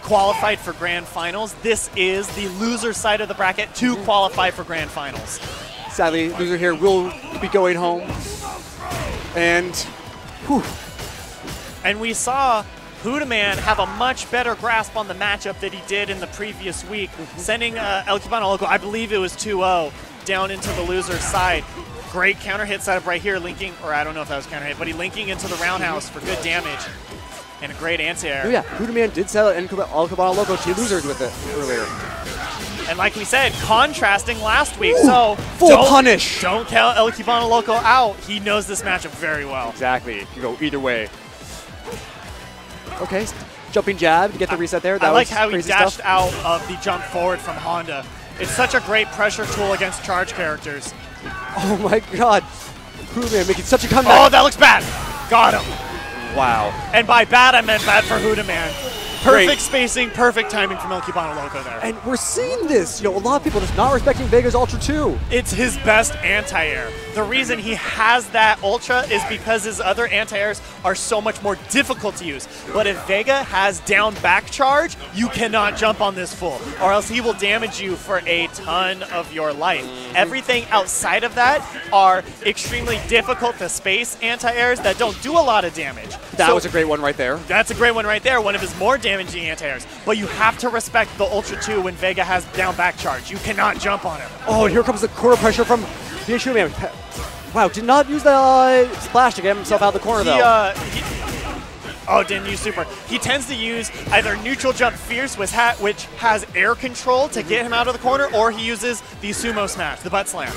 qualified for Grand Finals. This is the loser side of the bracket to qualify for Grand Finals. Sadly, loser here will be going home. And, whew. And we saw Hoodaman have a much better grasp on the matchup that he did in the previous week, sending El Cubano Loco, I believe it was 2-0, down into the loser's side. Great counter hit setup right here, linking, or I don't know if that was counter hit, but he linking into the roundhouse for good damage. And a great anti-air. Oh yeah, Hoodaman did sell El Cubano Loco to losers with it earlier. And like we said, contrasting last week, so full punish. Don't count El Cubano Loco out. He knows this matchup very well. Exactly. You go either way. Okay, jumping jab to get the reset there. That I like was how he crazy dashed stuff. out of the jump forward from Honda. It's such a great pressure tool against charge characters. Oh my god. Hoodaman making such a comeback. Oh, that looks bad. Got him. Wow. And by bad, I meant bad for Hoodaman. Perfect Great. spacing, perfect timing from El Cubano Loco there. And we're seeing this. You know, a lot of people just not respecting Vega's Ultra 2. It's his best anti-air. The reason he has that Ultra is because his other anti-airs are so much more difficult to use. But if Vega has down back charge, you cannot jump on this fool, or else he will damage you for a ton of your life. Everything outside of that are extremely difficult to space anti-airs that don't do a lot of damage. That was a great one right there. That's a great one right there, one of his more damaging anti-airs. But you have to respect the Ultra 2 when Vega has down back charge. You cannot jump on him. Oh, and here comes the quarter pressure from Hoodaman. Wow, did not use the splash to get himself out of the corner, though. Oh, didn't use super. He tends to use either neutral jump fierce, which has air control to get him out of the corner, or he uses the sumo smash, the butt slam.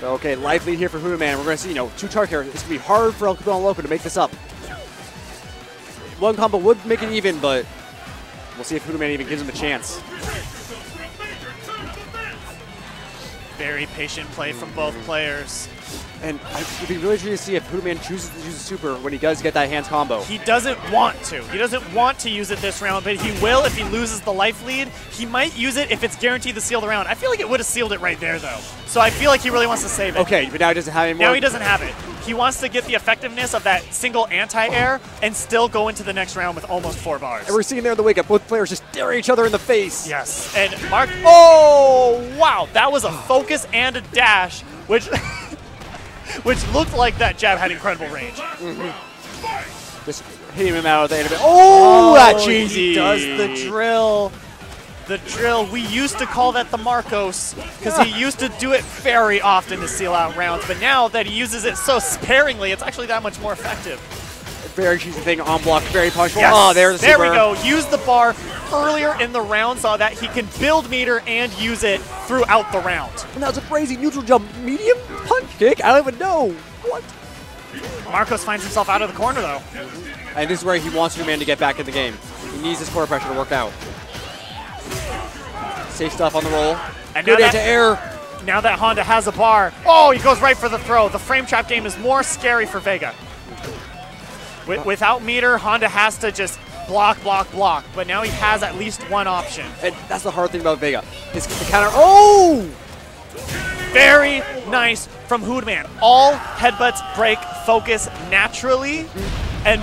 Okay, life lead here for Hoodaman. We're going to see, you know, two charge characters. It's going to be hard for El Cubano Loco to make this up. One combo would make it even, but we'll see if Hoodaman even gives him a chance. Very patient play from both players. And it'd be really interesting to see if Hoodaman chooses to use a super when he does get that hands combo. He doesn't want to. He doesn't want to use it this round, but he will if he loses the life lead. He might use it if it's guaranteed to seal the round. I feel like it would have sealed it right there, though. So I feel like he really wants to save it. Okay, but now he doesn't have it anymore. Now he doesn't have it. He wants to get the effectiveness of that single anti-air and still go into the next round with almost 4 bars. And we're seeing there in the wake up, both players just staring each other in the face. Yes, and Mark, oh, wow, that was a focus and a dash, which which looked like that jab had incredible range. Just hitting him out of the end of it. Oh, that cheesy. He does the drill. The drill, we used to call that the Marcos because he used to do it very often to seal out rounds, but now that he uses it so sparingly, it's actually that much more effective. Very cheesy thing on block, very punishable. Yes. Oh, there's the there super. we go. Use the bar earlier in the round so that he can build meter and use it throughout the round. And that was a crazy neutral jump, medium punch kick. I don't even know. What? Marcos finds himself out of the corner, though. And this is where he wants Hoodaman to get back in the game. He needs his core pressure to work out. Safe stuff on the roll. And good anti-air. Now that Honda has a bar, oh, he goes right for the throw. The frame trap game is more scary for Vega. Without meter, Honda has to just block, block, block. But now he has at least one option. And that's the hard thing about Vega. His counter. Oh! Very nice from Hoodaman. All headbutts break focus naturally. And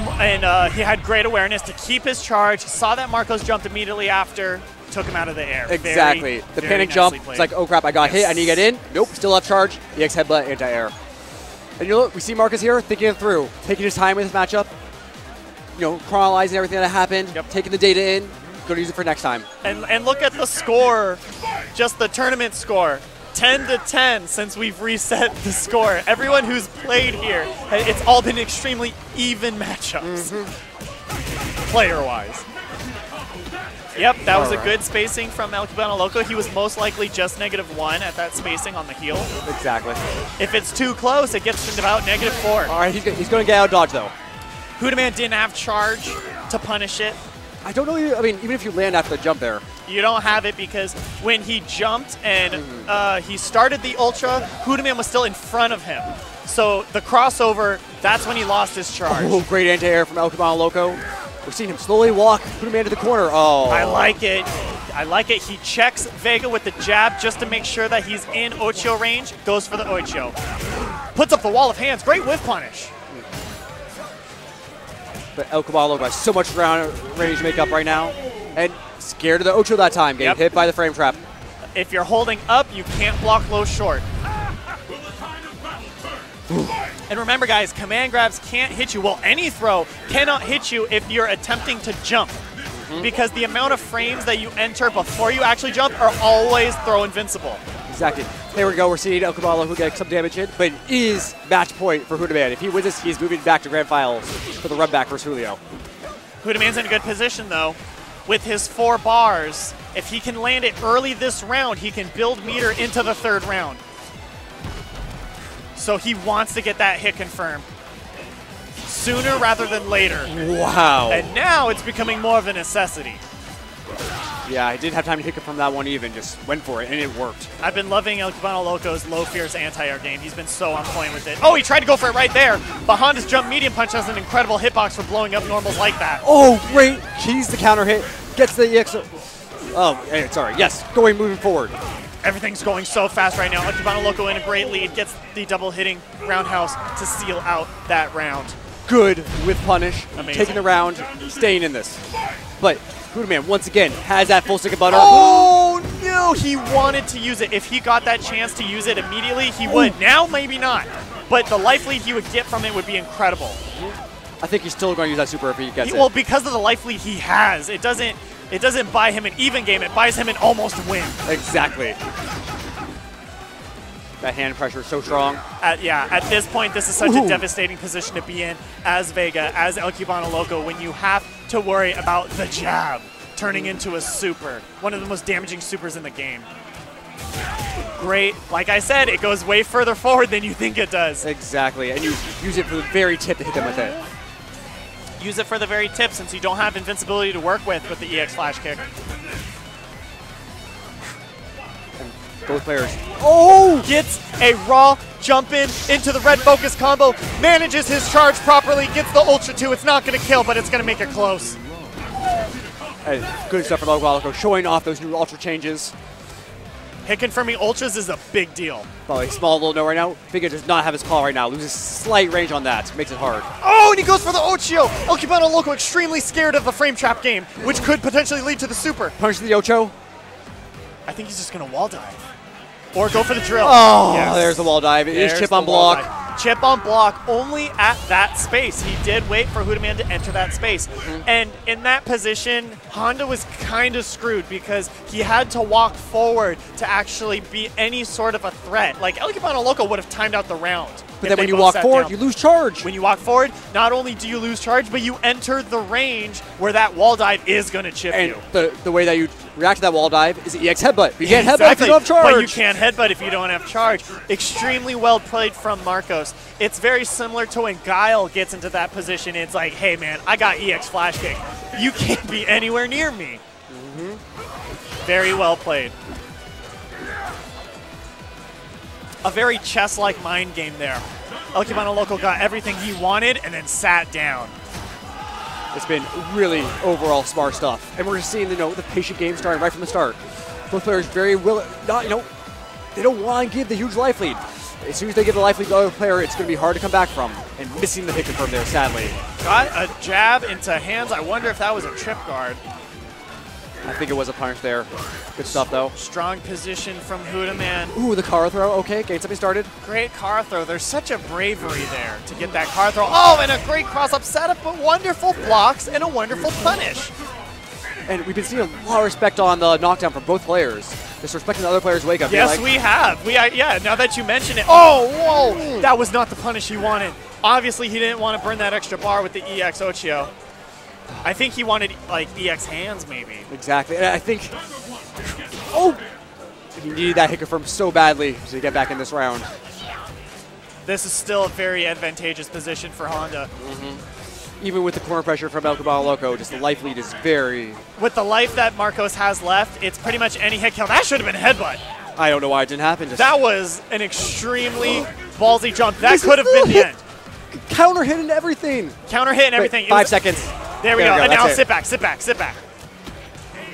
he had great awareness to keep his charge. Saw that Marcos jumped immediately after. Took him out of the air. Exactly. The panic jump. It's like, oh crap, I got hit. I need to get in. Nope, still up charge. EX headbutt, anti-air. And you know, we see Marcus here thinking it through, taking his time with his matchup. You know, chronologizing everything that happened, taking the data in, going to use it for next time. And look at the score, just the tournament score. 10-10 since we've reset the score. Everyone who's played here, it's all been extremely even matchups, player-wise. Yep, that was a good spacing from El Cubano Loco. He was most likely just -1 at that spacing on the heel. Exactly. If it's too close, it gets to about -4. All right, he's going to get out of dodge, though. Hoodaman didn't have charge to punish it. I don't know, I mean, even if you land after the jump there. You don't have it because when he jumped and he started the Ultra, Hoodaman was still in front of him. So the crossover, that's when he lost his charge. Oh, great anti-air from El Cubano Loco. We're seeing him slowly walk Hoodaman to the corner. Oh. I like it. I like it. He checks Vega with the jab just to make sure that he's in Ocho range. Goes for the Ocho. Puts up the wall of hands. Great whiff punish. But El Cubano has so much ground range to make up right now. And scared of the Ocho that time, getting hit by the frame trap. If you're holding up, you can't block low short. And remember, guys, command grabs can't hit you. Well, any throw cannot hit you if you're attempting to jump. Because the amount of frames that you enter before you actually jump are always throw invincible. Exactly. There we go. We're seeing El Cubano who gets some damage in, but it is match point for Hoodaman. If he wins this, he's moving back to Grand Finals for the run back versus Julio. Hoodaman's in a good position, though. With his 4 bars, if he can land it early this round, he can build meter into the 3rd round. So he wants to get that hit confirmed sooner rather than later. Wow. And now it's becoming more of a necessity. Yeah, I didn't have time to hit confirm that one even. Just went for it, and it worked. I've been loving El Cubano Loco's low fierce anti-air game. He's been so on point with it. Oh, he tried to go for it right there. But Honda's jump medium punch has an incredible hitbox for blowing up normals like that. Oh, great. Keys the counter hit. Gets the EX. Oh, sorry. Yes, moving forward. Everything's going so fast right now. El Cubano Loco in a great lead. Gets the double hitting roundhouse to seal out that round. Good with punish. Amazing. Taking the round, staying in this. But Hoodaman, once again, has that full stick of butter. Oh, no. He wanted to use it. If he got that chance to use it immediately, he would. Now, maybe not. But the life lead he would get from it would be incredible. I think he's still going to use that super if he gets it. Well, because of the life lead he has, it doesn't buy him an even game. It buys him an almost win. Exactly. That hand pressure is so strong. At this point, this is such a devastating position to be in as Vega, as El Cubano Loco, when you have to worry about the jab turning into a super. One of the most damaging supers in the game. Great. Like I said, it goes way further forward than you think it does. Exactly. And you use it for the very tip to hit them with it. Use it for the very tip since you don't have invincibility to work with the EX flash kick. Both players. Oh! Gets a raw jump in into the red focus combo, manages his charge properly, gets the Ultra 2. It's not going to kill, but it's going to make it close. Hey, good stuff from Loco, showing off those new Ultra changes. Hit confirming Ultras is a big deal. Probably small little note right now. Vega does not have his call right now. Loses slight range on that. Makes it hard. Oh, and he goes for the Ocho. El Cubano Loco extremely scared of the frame trap game, which could potentially lead to the super. Punch to the Ocho. I think he's just going to wall dive. Or go for the drill. Oh, yes. There's the wall dive. It is chip on block. Chip on block only at that space. He did wait for Hoodaman to enter that space. And in that position, Honda was kind of screwed because he had to walk forward to actually be any sort of a threat. Like, El Cubano Loco would have timed out the round. But then when you walk forward, you lose charge. When you walk forward, not only do you lose charge, but you enter the range where that wall dive is going to chip you. And the way that you react to that wall dive is the EX headbutt. You can't headbutt if you don't have charge. But you can't headbutt if you don't have charge. Extremely well played from Marcos. It's very similar to when Guile gets into that position. It's like, hey, man, I got EX flash kick. You can't be anywhere near me. Very well played. A very chess-like mind game there. El Cubano Loco got everything he wanted and then sat down. It's been really overall smart stuff. And we're just seeing the patient game starting right from the start. Both players very willing, they don't want to give the huge life lead. As soon as they give the life lead to the other player, it's going to be hard to come back from. And missing the hit confirm there, sadly. Got a jab into hands. I wonder if that was a trip guard. I think it was a punish there. Good stuff, though. Strong position from Hoodaman. Ooh, the car throw. Okay, getting something started. Great car throw. There's such a bravery there to get that car throw. Oh, and a great cross-up setup, but wonderful blocks and a wonderful punish. And we've been seeing a lot of respect on the knockdown from both players. Just respecting the other player's wake-up. Yes, we have. Yeah, now that you mention it. Oh, whoa. That was not the punish he wanted. Obviously, he didn't want to burn that extra bar with the EX Ocho. I think he wanted, like, EX hands, maybe. Exactly. And I think... Oh! He needed that hit confirm so badly to get back in this round. This is still a very advantageous position for Honda. Even with the corner pressure from El Cubano Loco, just the life lead is very... With the life that Marcos has left, it's pretty much any hit kill. That should have been a headbutt. I don't know why it didn't happen. That was an extremely ballsy jump. That could have been the end. Counter hit and everything. Counter hit and everything. 5 seconds. There we go. And now sit back.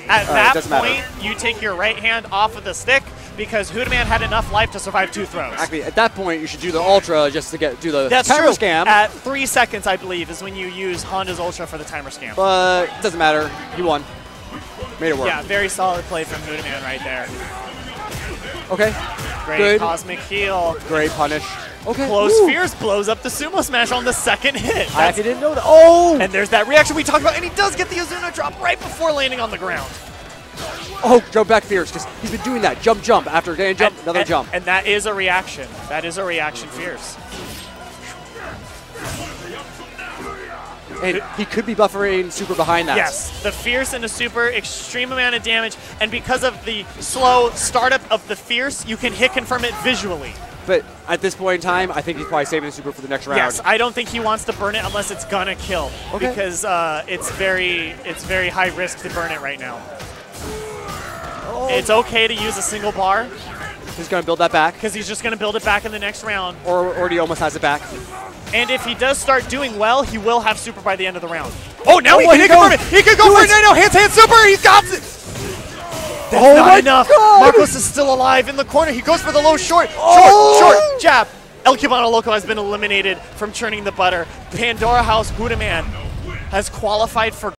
At that point, you take your right hand off of the stick, because Hoodaman had enough life to survive 2 throws. Exactly. At that point, you should do the Ultra just to do the That's timer true. scam. At 3 seconds, I believe, is when you use Honda's Ultra for the timer scam. But it doesn't matter. He won. Made it work. Yeah, very solid play from Hoodaman right there. Okay. Great Good. cosmic heal. Great punish. Okay. Close Ooh. Fierce blows up the Sumo Smash on the second hit. I actually didn't know that. Oh! And there's that reaction we talked about, and he does get the Azuna drop right before landing on the ground. Oh, jump back Fierce, because he's been doing that. Jump, jump. After getting jump, another jump. And that is a reaction. That is a reaction Fierce. And he could be buffering super behind that. Yes, the Fierce and the super, extreme amount of damage, and because of the slow startup of the Fierce, you can hit confirm it visually. But at this point in time, I think he's probably saving the super for the next round. Yes, I don't think he wants to burn it unless it's gonna kill, because it's very high risk to burn it right now. Oh. It's okay to use a single bar. He's gonna build that back. Because he's just gonna build it back in the next round. Or he almost has it back. And if he does start doing well, he will have super by the end of the round. Oh, now he can confirm it. He could go for it. No, hands super. He's got it. That's not enough. God. Marcos is still alive in the corner. He goes for the low short. Short jab. El Cubano Loco has been eliminated from churning the butter. Pandora House Hoodaman has qualified for